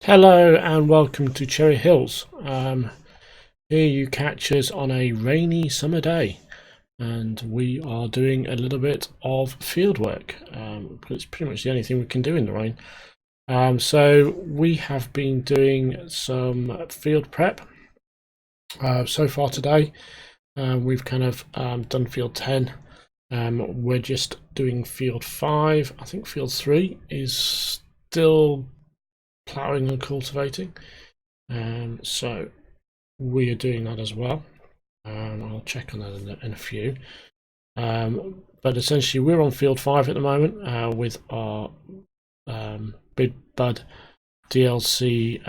Hello and welcome to Cherry Hills. Here you catch us on a rainy summer day, and we are doing a little bit of field work. It's pretty much the only thing we can do in the rain. So we have been doing some field prep so far today. We've kind of done field 10. We're just doing field 5. I think field 3 is still ploughing and cultivating, so we are doing that as well. I'll check on that in a few, but essentially we're on field 5 at the moment with our Big Bud DLC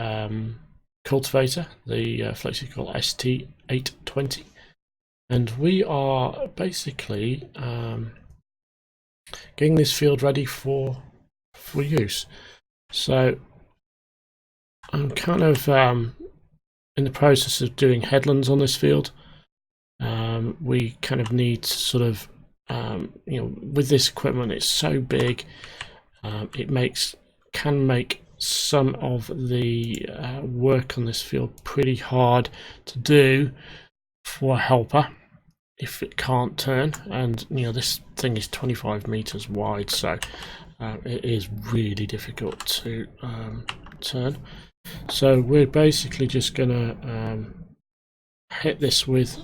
cultivator, the Flexical ST820, and we are basically getting this field ready for use. So I'm kind of in the process of doing headlands on this field. We kind of need to sort of, with this equipment, it's so big, it can make some of the work on this field pretty hard to do for a helper if it can't turn. And this thing is 25 meters wide, so it is really difficult to turn. So we're basically just gonna hit this with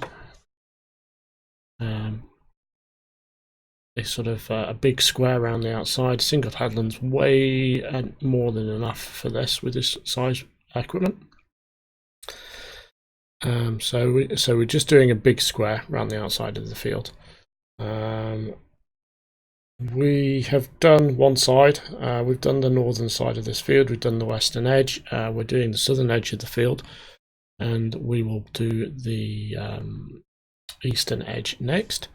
a sort of a big square around the outside. Single headland's way more than enough for this with this size equipment. So we're just doing a big square around the outside of the field. We have done one side. We've done the northern side of this field. We've done the western edge. We're doing the southern edge of the field, and we will do the eastern edge next.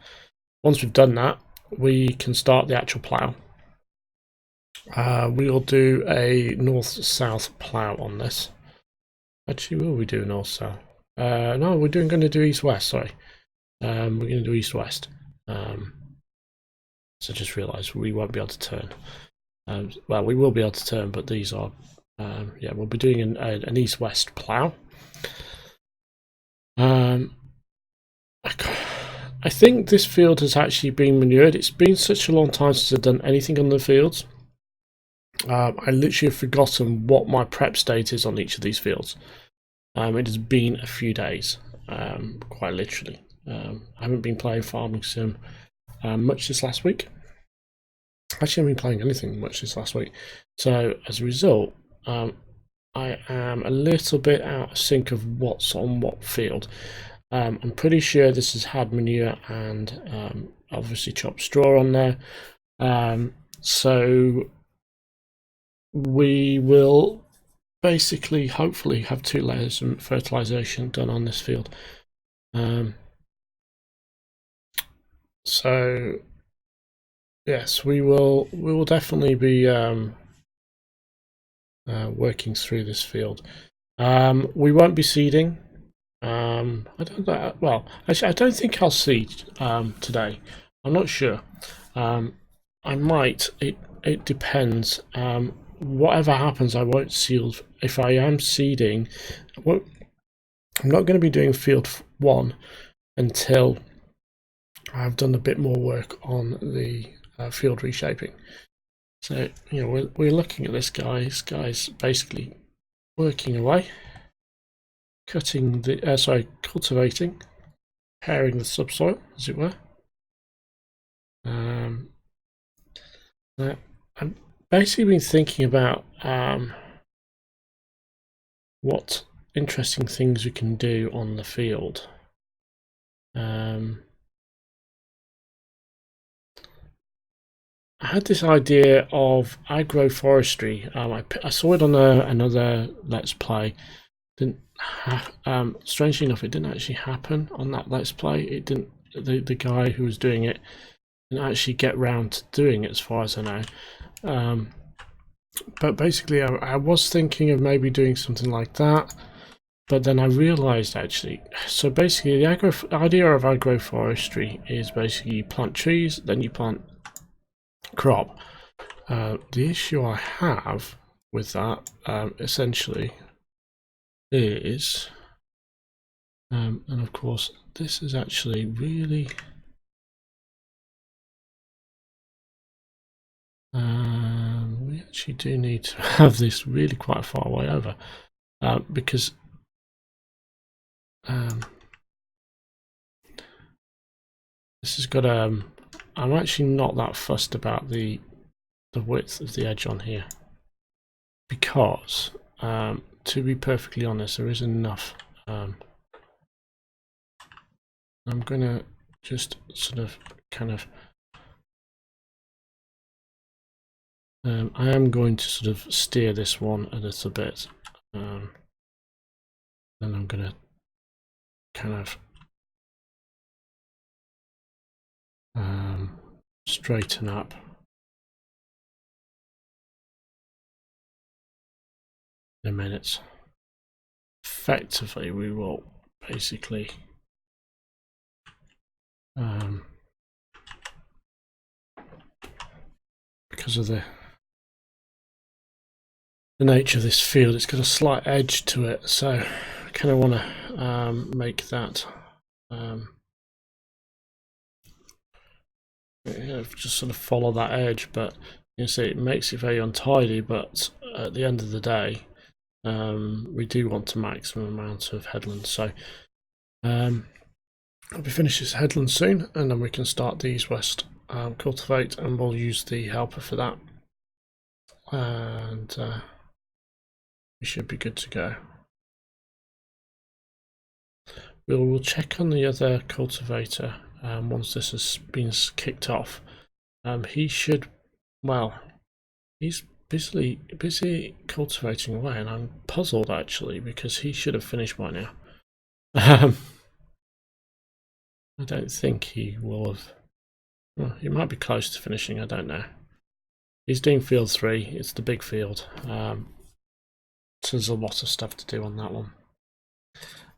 Once we've done that, we can start the actual plough. We will do a north-south plough on this. Actually, will we do north-south? No, we're going to do east-west. Sorry, we're going to do east-west. So just realised we won't be able to turn. Well, we will be able to turn, but these are, we'll be doing an east-west plough. I think this field has actually been manured. It's been such a long time since I've done anything on the fields. I literally have forgotten what my prep state is on each of these fields. It has been a few days, quite literally. I haven't been playing Farming Sim much this last week. Actually, I haven't been playing anything much this last week. So as a result, I am a little bit out of sync of what's on what field. I'm pretty sure this has had manure and obviously chopped straw on there. So we will basically, hopefully, have 2 layers of fertilization done on this field. So yes, we will definitely be working through this field. We won't be seeding. I don't know. Well, actually, I don't think I'll seed today. I'm not sure. I might. It depends. Whatever happens, I won't seed. If I am seeding, I'm not going to be doing field 1 until I've done a bit more work on the field reshaping. So we're looking at this guy. This guy's basically working away, cutting the cultivating, preparing the subsoil, as it were. I've basically been thinking about what interesting things we can do on the field. I had this idea of agroforestry. I saw it on another Let's Play. Strangely enough, it didn't actually happen on that Let's Play. It didn't. The guy who was doing it didn't actually get round to doing it, as far as I know. But basically, I was thinking of maybe doing something like that. But then I realised actually. So basically, the idea of agroforestry is basically you plant trees, then you plant crop. The issue I have with that essentially is, and of course this is actually really we actually do need to have this really quite far way over because this has got I'm actually not that fussed about the width of the edge on here, because to be perfectly honest, there is enough. I'm gonna just sort of kind of I am going to sort of steer this one a little bit, and I'm gonna kind of straighten up in a minute. Effectively, we will basically because of the nature of this field, it's got a slight edge to it, so I kind of want to make that just sort of follow that edge, but you see it makes it very untidy. But at the end of the day, we do want a maximum amount of headlands, so I'll be finished this headland soon, and then we can start the east west cultivate, and we'll use the helper for that, and we should be good to go. We'll check on the other cultivator once this has been kicked off. He should, well, he's busy cultivating away, and I'm puzzled actually, because he should have finished by now. I don't think he will have. Well, he might be close to finishing, I don't know. He's doing field 3, it's the big field, so there's a lot of stuff to do on that one.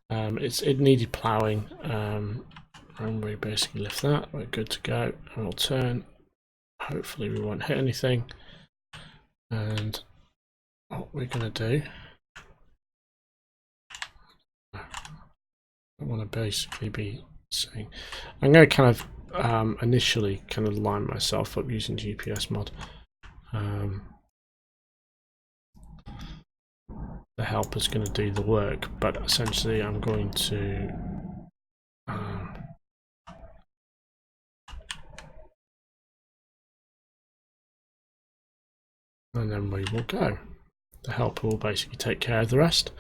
It needed ploughing, and we basically lift that, we're good to go, and we'll turn. Hopefully we won't hit anything, and what we're going to do, I want to basically be saying, I'm going to kind of initially kind of line myself up using GPS mod. The helper's going to do the work, but essentially I'm going to and then we will go. The helper will basically take care of the rest,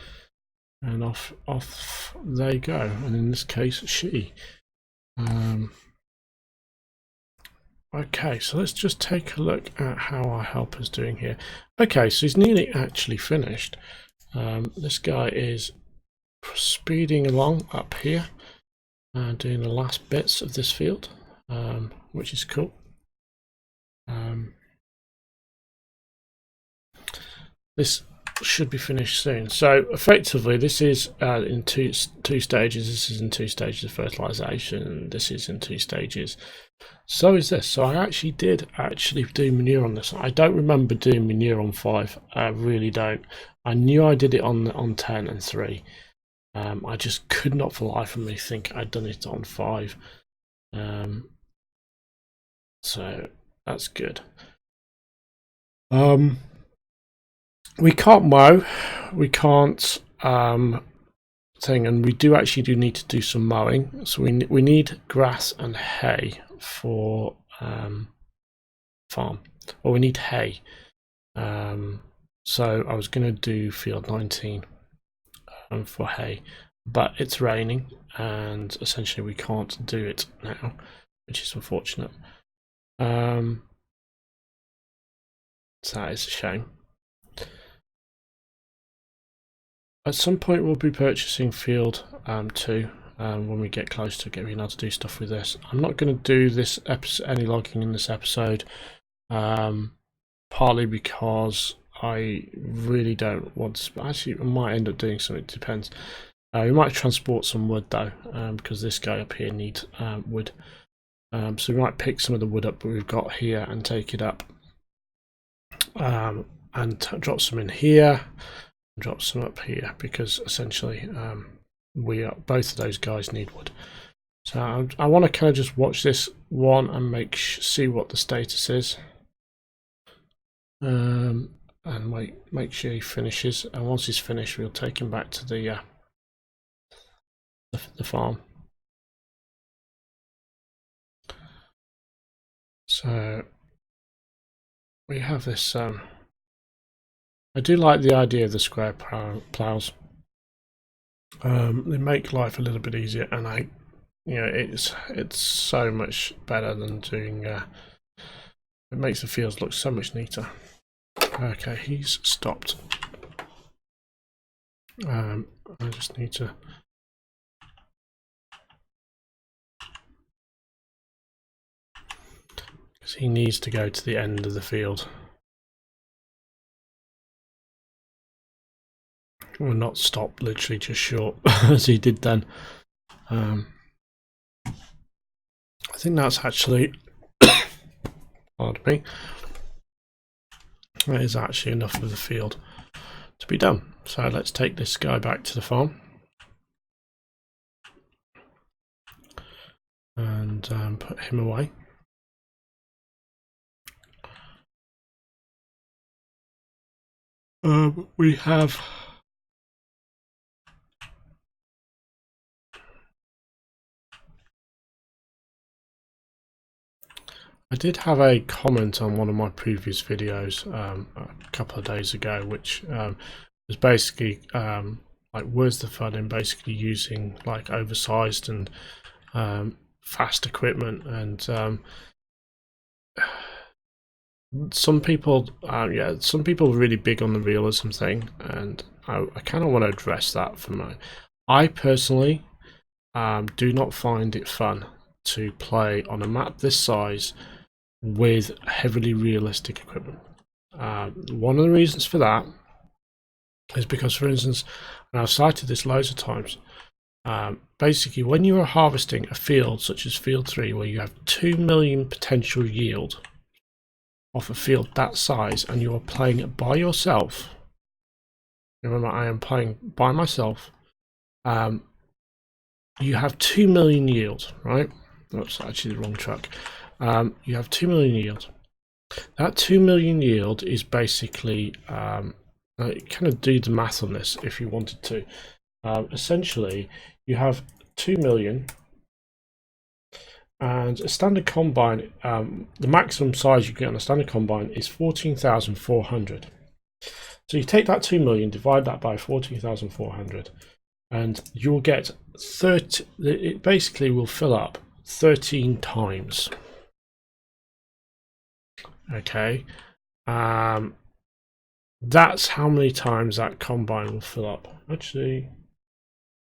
and off they go, and in this case she. Okay, so let's just take a look at how our helper's doing here. Okay, so he's nearly actually finished. This guy is speeding along up here, doing the last bits of this field, which is cool. This should be finished soon. So effectively, this is in two stages. This is in 2 stages of fertilization. This is in 2 stages. So is this. So I actually did do manure on this. I don't remember doing manure on 5. I really don't. I knew I did it on 10 and 3. I just could not for the life of me think I'd done it on 5. So that's good. We can't mow, we can't thing, and we do need to do some mowing. So we need grass and hay for farm, or we need hay. So I was going to do field 19 for hay, but it's raining, and essentially we can't do it now, which is unfortunate. So that is a shame. At some point we'll be purchasing field 2 when we get close to being able to do stuff with this. I'm not going to do this any logging in this episode, partly because I really don't want to. Actually, I might end up doing something, it depends. We might transport some wood though, because this guy up here needs wood. So we might pick some of the wood up that we've got here and take it up. and drop some in here, and drop some up here, because essentially both of those guys need wood. So I want to kind of just watch this one and see what the status is, and make sure he finishes. And once he's finished, we'll take him back to the farm. So we have this. I do like the idea of the square plows. They make life a little bit easier, and it's so much better than doing. It makes the fields look so much neater. Okay, he's stopped. I just need to. Because he needs to go to the end of the field. Well, not stop, literally just short, as he did then. I think that's actually, pardon me, that is actually enough of the field to be done. So let's take this guy back to the farm. And put him away. We have I did have a comment on one of my previous videos a couple of days ago, which was basically like, where's the fun in basically using like oversized and fast equipment? And some people are really big on the realism thing, and I kind of want to address that for my. I personally do not find it fun to play on a map this size with heavily realistic equipment. One of the reasons for that is because, for instance, and I've cited this loads of times, basically when you are harvesting a field such as field 3, where you have 2 million potential yield off a field that size, and you are playing it by yourself, remember I am playing by myself, you have 2 million yield, right? That's actually the wrong truck. You have 2 million yield. That 2 million yield is basically, kind of do the math on this if you wanted to. Essentially, you have 2 million, and a standard combine, the maximum size you get on a standard combine is 14,400. So you take that 2 million, divide that by 14,400, and you'll get 30. It basically will fill up 13 times. Okay, that's how many times that combine will fill up. Actually,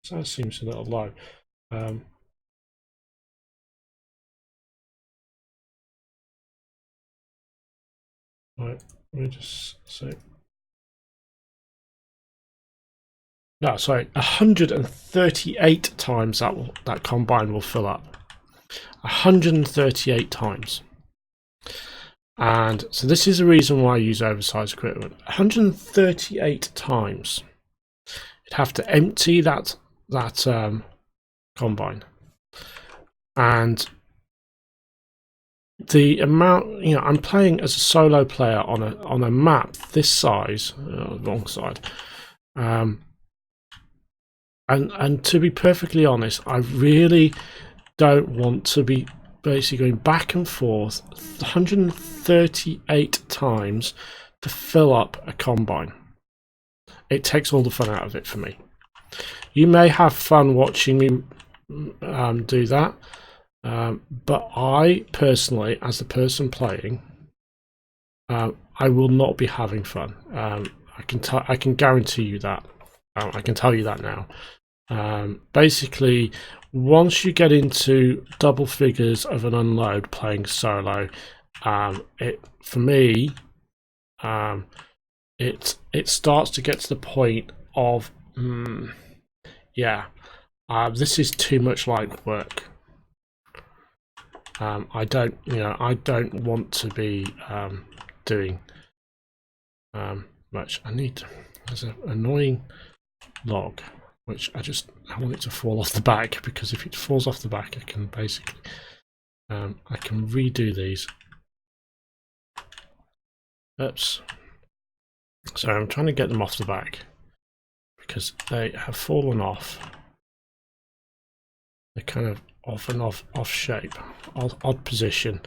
that seems a little low. Right, let me just say. No, sorry, 138 times that combine will fill up. 138 times. And so this is the reason why I use oversized equipment. 138 times. You'd have to empty that combine. And the amount, I'm playing as a solo player on a map this size, wrong side. And to be perfectly honest, I really don't want to be basically going back and forth 138 times to fill up a combine. It takes all the fun out of it for me. You may have fun watching me do that, but I personally, as the person playing, I will not be having fun. I can guarantee you that. I can tell you that now. Basically, once you get into double figures of an unload playing solo, for me, it starts to get to the point of, this is too much like work. I don't want to be doing much. There's an annoying log which I want it to fall off the back, because if it falls off the back I can basically I can redo these. Oops. So I'm trying to get them off the back because they have fallen off. They're kind of off shape, odd position.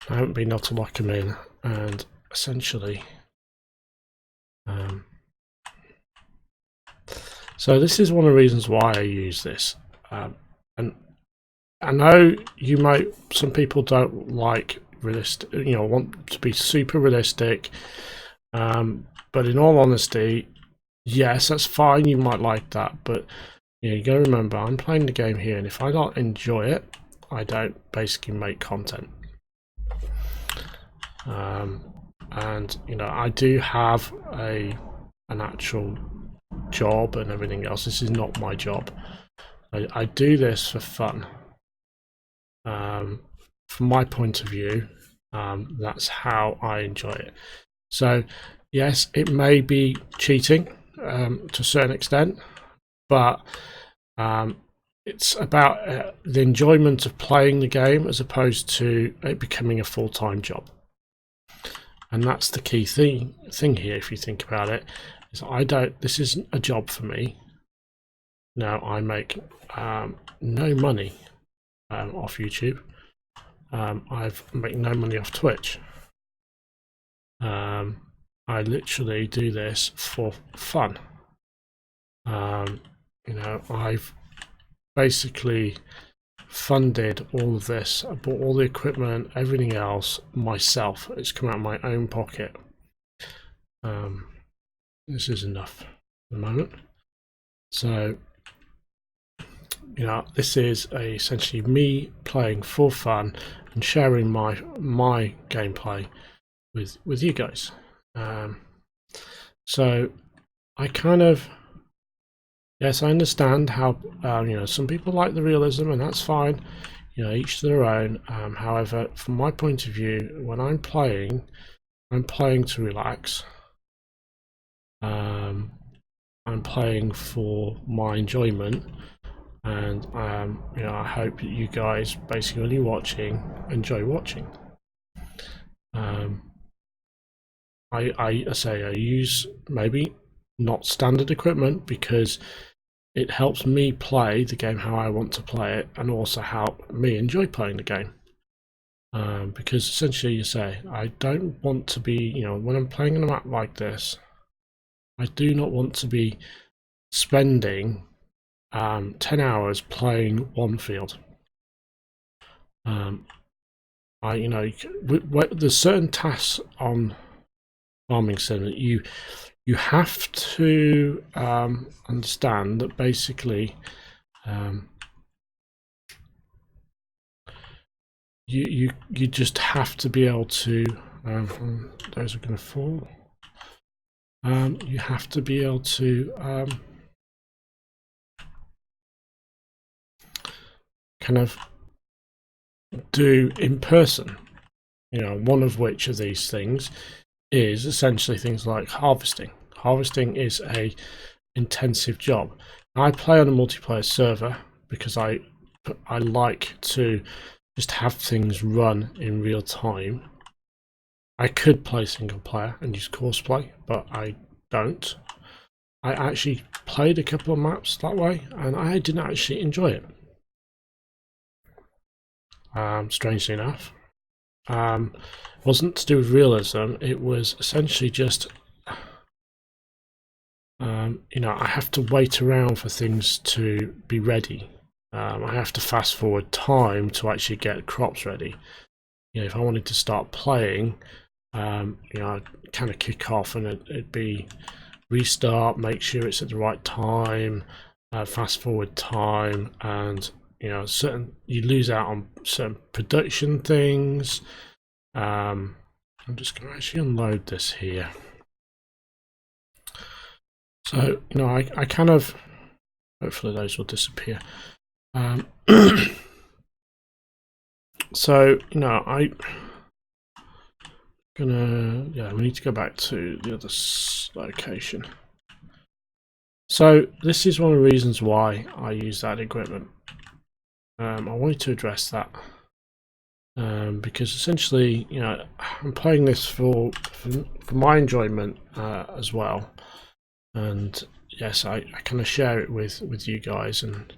I haven't been able to lock them in, and essentially so this is one of the reasons why I use this. And I know some people don't like realistic, want to be super realistic, but in all honesty, yes, that's fine, you might like that, but you gotta remember, I'm playing the game here, and if I don't enjoy it, I don't basically make content. And I do have an actual job and everything else. This is not my job. I do this for fun. From my point of view, that's how I enjoy it. So yes, it may be cheating to a certain extent, but it's about the enjoyment of playing the game as opposed to it becoming a full-time job. And that's the key thing here, if you think about it, is this isn't a job for me. Now, I make no money off YouTube. I make no money off Twitch. I literally do this for fun. I've basically funded all of this. I bought all the equipment, everything else myself. It's come out of my own pocket. This is enough at the moment. So this is essentially me playing for fun and sharing my gameplay with you guys. So I kind of, yes, I understand how some people like the realism, and that's fine. Each to their own. However, from my point of view, when I'm playing to relax. I'm playing for my enjoyment, and I hope that you guys basically enjoy watching. I use maybe not standard equipment because it helps me play the game how I want to play it, and also help me enjoy playing the game. Because essentially, I don't want to be, when I'm playing on a map like this, I do not want to be spending 10 hours playing one field. There's certain tasks on farming sim that you have to understand that basically you just have to be able to those are going to fall. You have to be able to kind of do in person. One of which of these things is essentially things like harvesting. Harvesting is a intensive job. I play on a multiplayer server because I like to just have things run in real time. I could play single player and use course play, but I don't. I actually played a couple of maps that way, and I didn't actually enjoy it. Strangely enough, wasn't to do with realism. It was essentially just, I have to wait around for things to be ready. I have to fast forward time to actually get crops ready. If I wanted to start playing, I'd kind of kick off and it'd be restart, make sure it's at the right time, fast forward time, and you lose out on certain production things. I'm just going to actually unload this here. So I kind of, hopefully those will disappear. So Yeah, we need to go back to the other location. So this is one of the reasons why I use that equipment. I wanted to address that because essentially, you know, I'm playing this for my enjoyment as well, and yes, I kind of share it with you guys, and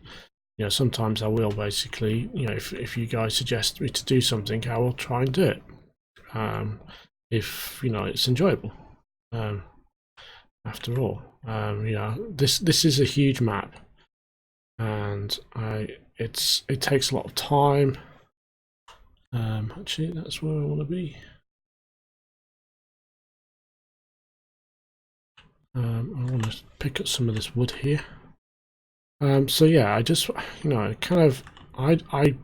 you know, sometimes I will basically, you know, if you guys suggest me to do something, I will try and do it. If you know it's enjoyable. After all, you know, this is a huge map, and it takes a lot of time. Actually, that's where I want to be. I want to pick up some of this wood here. So yeah, I just, you know, kind of, I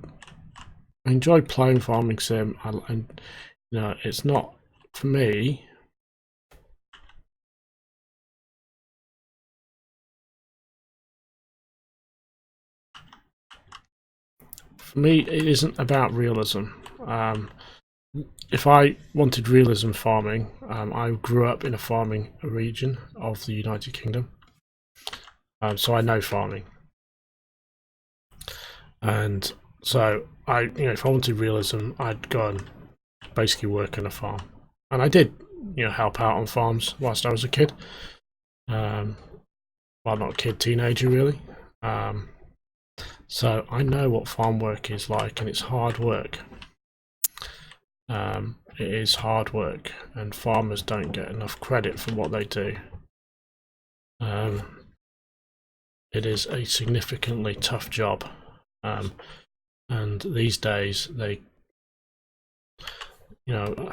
enjoy playing farming sim, and you know, it's not for me. For me, it isn't about realism. If I wanted realism farming, I grew up in a farming region of the United Kingdom, so I know farming, and so you know, if I wanted realism, I'd go and basically work on a farm, and I did, you know, help out on farms whilst I was a kid. Well, not a kid, teenager really. So I know what farm work is like, and it's hard work. It is hard work, and farmers don't get enough credit for what they do. It is a significantly tough job, and these days they, you know,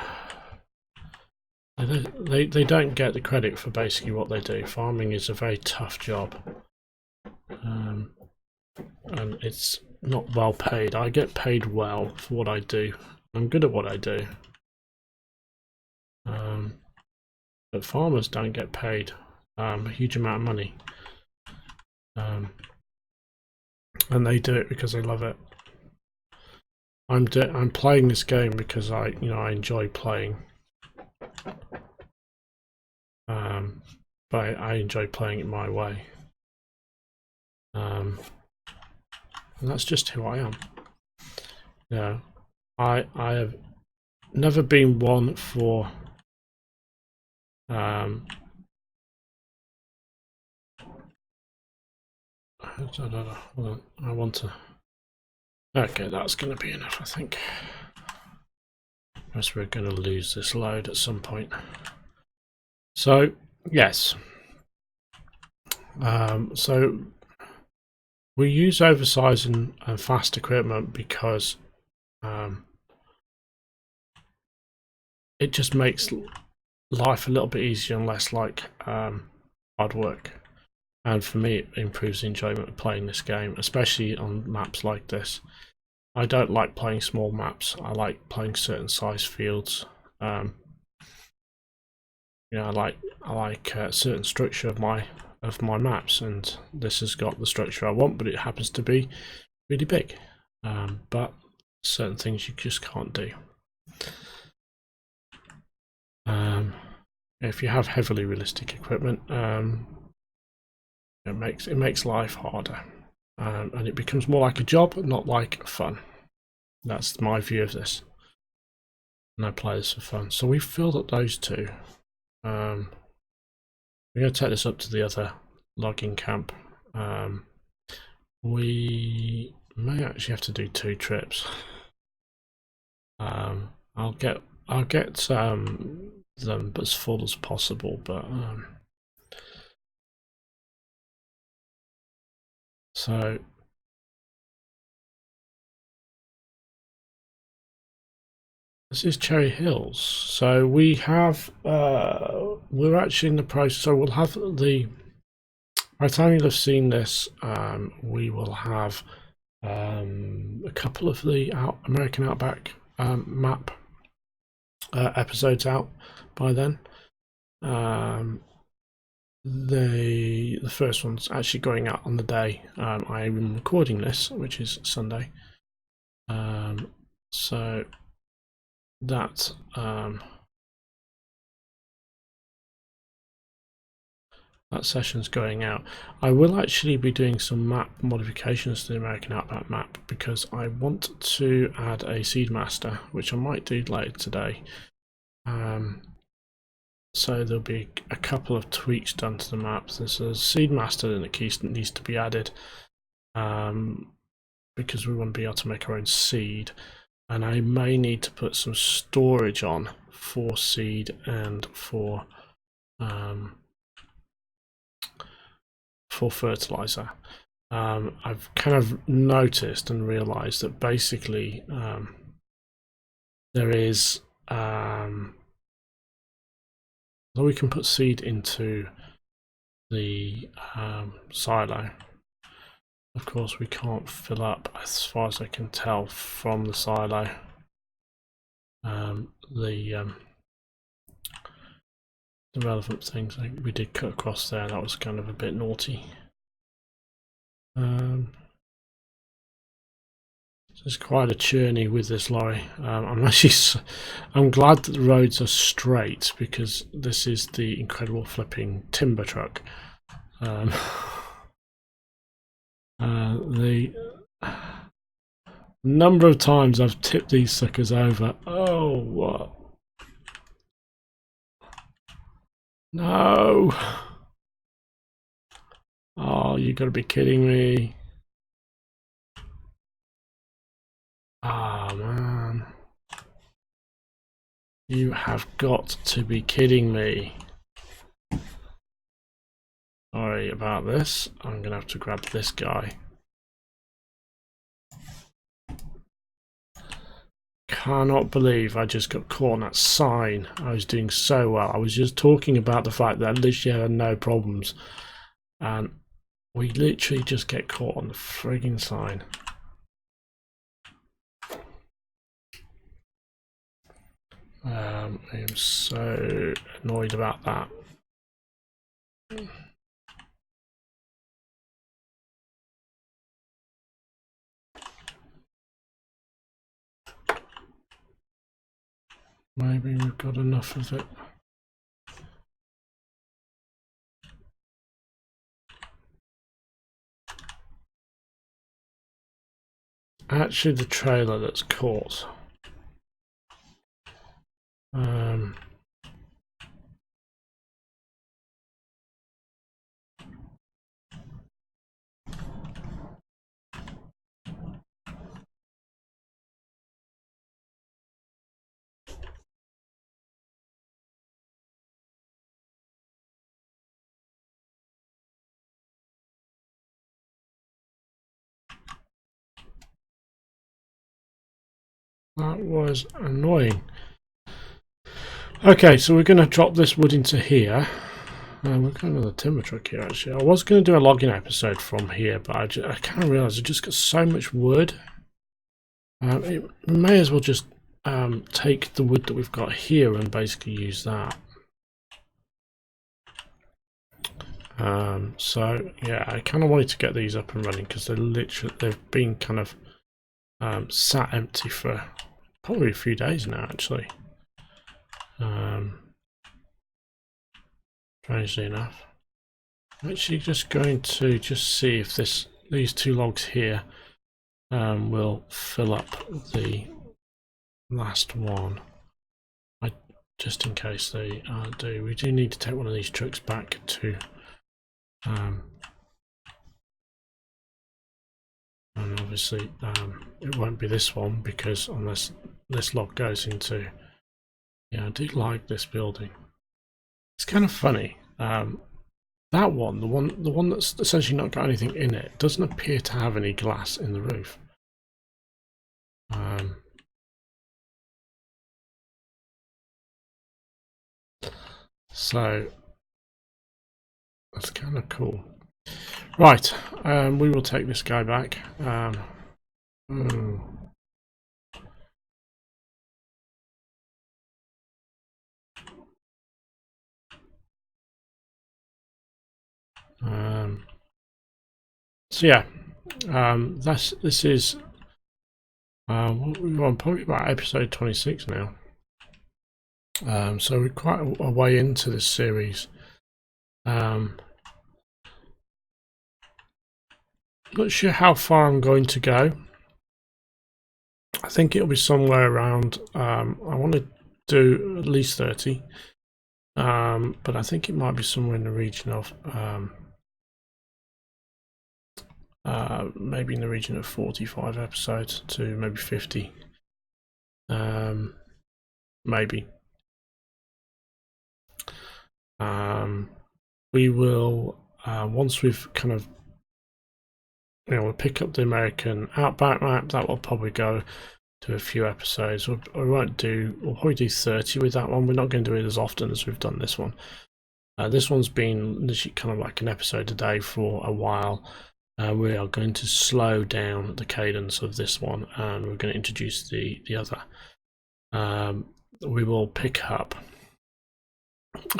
they don't get the credit for basically what they do. Farming is a very tough job, and it's not well paid. I get paid well for what I do. I'm good at what I do, but farmers don't get paid a huge amount of money, and they do it because they love it. I'm playing this game because I enjoy playing, but I enjoy playing it my way, and that's just who I am. Yeah, I have never been one for I don't know. Hold on. I want to. Okay, that's going to be enough, I think. Unless we're going to lose this load at some point. So yes. So we use oversized and fast equipment because it just makes life a little bit easier and less like hard work. And for me, it improves the enjoyment of playing this game, especially on maps like this. I don't like playing small maps. I like playing certain size fields. You know, I like a certain structure of my maps, and this has got the structure I want, but it happens to be really big. But certain things you just can't do. If you have heavily realistic equipment, it makes life harder, and it becomes more like a job, not like fun. That's my view of this. And I play this for fun. So we've filled up those two. We're going to take this up to the other logging camp. We may actually have to do 2 trips. I'll get them as full as possible, but so this is Cherry Hills. So we have we're actually in the process. So we'll have the, by the time you'll have seen this, we will have a couple of the American Outback map episodes out by then. The first one's actually going out on the day I am recording this, which is Sunday. So that that session's going out. I will actually be doing some map modifications to the American Outback map because I want to add a seed master, which I might do later today. So there'll be a couple of tweaks done to the map. There's a seed master in the key that needs to be added because we want to be able to make our own seed, and I may need to put some storage on for seed and for fertilizer. I've kind of noticed and realized that basically there is so we can put seed into the silo. Of course, we can't fill up, as far as I can tell from the silo, the relevant things. I think we did cut across there. That was kind of a bit naughty. There's quite a journey with this lorry. I'm glad that the roads are straight because this is the incredible flipping timber truck. The number of times I've tipped these suckers over. Oh, what? No! Oh, you gotta be kidding me. Ah, man. You have got to be kidding me. Sorry about this. I'm gonna have to grab this guy. Cannot believe I just got caught on that sign. I was doing so well. I was just talking about the fact that I literally had no problems, and we literally just get caught on the frigging sign. I am so annoyed about that. Maybe we've got enough of it. Actually, the trailer that's caught. That was annoying. Okay, so we're going to drop this wood into here. We've got another timber truck here actually. I was going to do a logging episode from here, but I kind of realised I just got so much wood. We may as well just take the wood that we've got here and basically use that. So yeah, I kind of wanted to get these up and running because they've been kind of sat empty for probably a few days now actually. Strangely enough, I'm actually just going to see if these two logs here will fill up the last one. Just in case they do. We do need to take one of these trucks back to and obviously it won't be this one because unless this log goes into, yeah, I do like this building. It's kind of funny. That one, the one that's essentially not got anything in it, doesn't appear to have any glass in the roof. So that's kind of cool. Right, we will take this guy back. So yeah, this is we're on probably about episode 26 now. So we're quite a way into this series. Not sure how far I'm going to go. I think it'll be somewhere around, I want to do at least 30, but I think it might be somewhere in the region of maybe in the region of 45 episodes to maybe 50, maybe. We will, once we've kind of, we'll pick up the American Outback map. That will probably go to a few episodes. We'll probably do 30 with that one. We're not going to do it as often as we've done this one. This one's been literally kind of like an episode a day for a while. We are going to slow down the cadence of this one, and we're going to introduce the other. We will pick up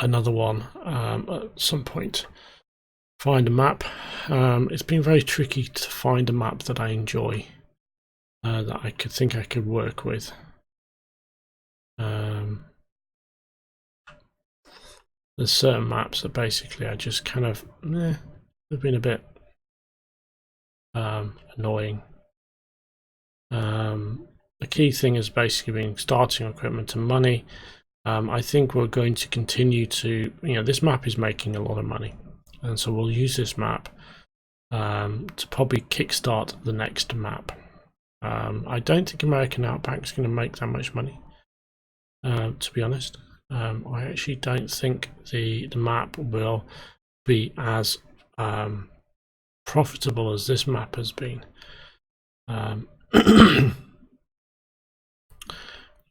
another one at some point. Find a map. It's been very tricky to find a map that I enjoy, that I could work with. There's certain maps that basically I just kind of they've been a bit annoying. The key thing has basically been starting equipment and money. I think we're going to continue to, this map is making a lot of money, and so we'll use this map to probably kickstart the next map. I don't think American Outback is going to make that much money, to be honest. I actually don't think the map will be as profitable as this map has been.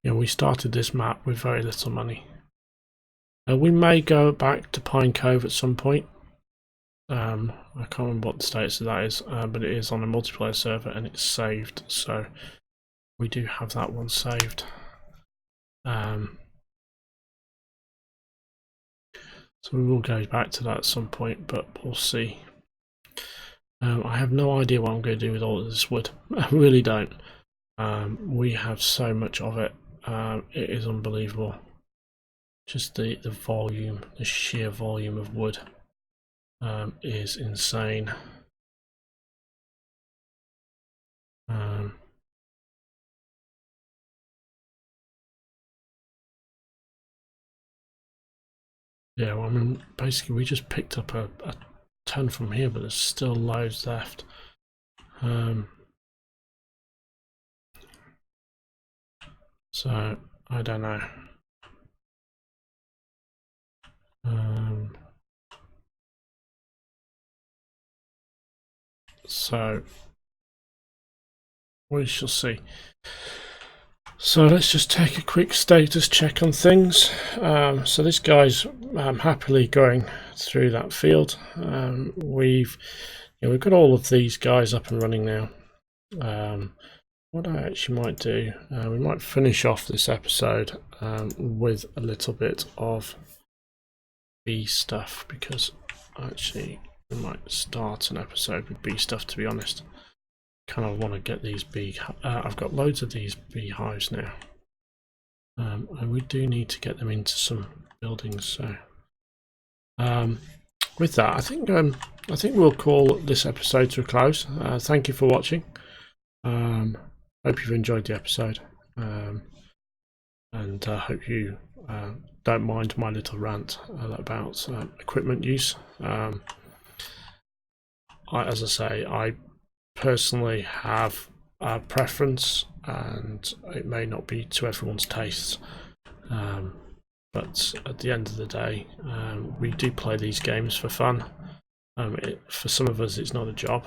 We started this map with very little money. We may go back to Pine Cove at some point. I can't remember what the status of that is, but it is on a multiplayer server and it's saved, so we do have that one saved. So we will go back to that at some point, but we'll see. I have no idea what I'm going to do with all of this wood. I really don't. We have so much of it. It is unbelievable. Just the volume, the sheer volume of wood is insane. Yeah, well, I mean, basically we just picked up a ton from here, but there's still loads left. So I don't know. So we shall see. So let's just take a quick status check on things. So this guy's happily going through that field. We've got all of these guys up and running now. What I actually might do, we might finish off this episode with a little bit of bee stuff, because actually we might start an episode with bee stuff, to be honest. Kind of want to get these bee, I've got loads of these beehives now, and we do need to get them into some buildings. So with that, I think we'll call this episode to a close. Thank you for watching. Hope you've enjoyed the episode, and hope you don't mind my little rant about equipment use. As I say, I personally have a preference, and it may not be to everyone's tastes, but at the end of the day, we do play these games for fun. For some of us, it's not a job.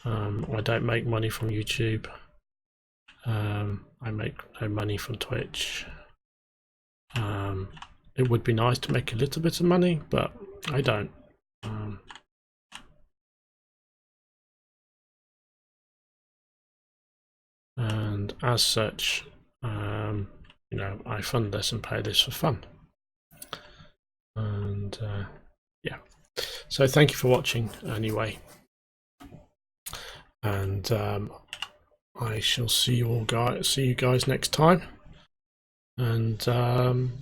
I don't make money from YouTube. I make no money from Twitch. It would be nice to make a little bit of money, but I don't. And as such, I fund this and pay this for fun. And yeah, so thank you for watching anyway, and I shall see you guys next time. And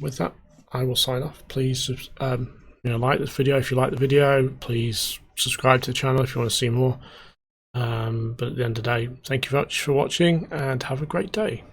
with that, I will sign off. Please like this video if you like the video. Please subscribe to the channel if you want to see more. But at the end of the day, thank you very much for watching and have a great day.